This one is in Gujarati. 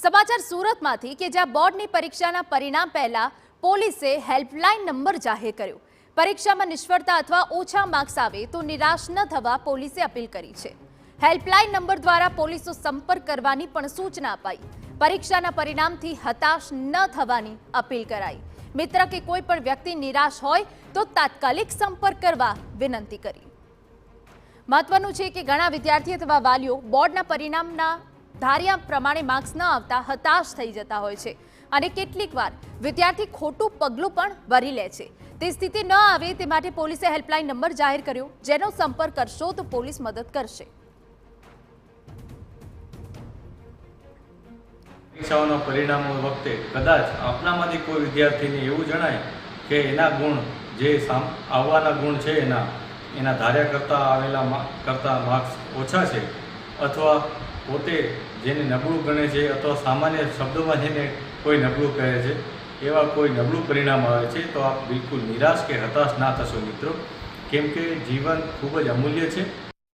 સમાચાર સુરતમાંથી કે જ્યાં બોર્ડની પરીક્ષાના પરિણામ પહેલા પોલીસે હેલ્પલાઇન નંબર જાહેર કર્યો। પરીક્ષામાં નિષ્ફળતા અથવા ઓછા માર્ક્સ આવે તો નિરાશ ન થવા પોલીસે અપીલ કરી છે। હેલ્પલાઇન નંબર દ્વારા પોલીસનો સંપર્ક કરવાની પણ સૂચના અપાઈ। પરીક્ષાના પરિણામથી હતાશ ન થવાની અપીલ કરાઈ। મિત્ર કે કોઈ પણ વ્યક્તિ નિરાશ હોય તો તાત્કાલિક સંપર્ક કરવા વિનંતી કરી। મહત્વનું છે કે ઘણા વિદ્યાર્થીઓ અથવા વાલીઓ બોર્ડના પરિણામના ધાર્યા પ્રમાણે માર્ક્સ ન આવતા હતાશ થઈ જતા હોય છે અને કેટલીકવાર વિદ્યાર્થી ખોટું પગલું પણ ભરી લે છે। તે સ્થિતિ ન આવે તે માટે પોલીસે હેલ્પલાઇન નંબર જાહેર કર્યો, જેનો સંપર્ક કરશો તો પોલીસ મદદ કરશે। પરીક્ષાઓના પરિણામો વખતે કદાચ આપનામાંથી કોઈ વિદ્યાર્થીને એવું જણાય કે એના ગુણ જે આવવાના ગુણ છે એના ધાર્યા કરતાં માર્ક્સ ઓછા છે અથવા પોતે જેને નબળું ગણે છે અથવા સામાન્ય શબ્દોમાં જેને કોઈ નબળું કહે છે એવા કોઈ નબળું પરિણામ આવે છે તો આપ બિલકુલ નિરાશ કે હતાશ ના થશો મિત્રો, કેમ કે જીવન ખૂબ જ અમૂલ્ય છે।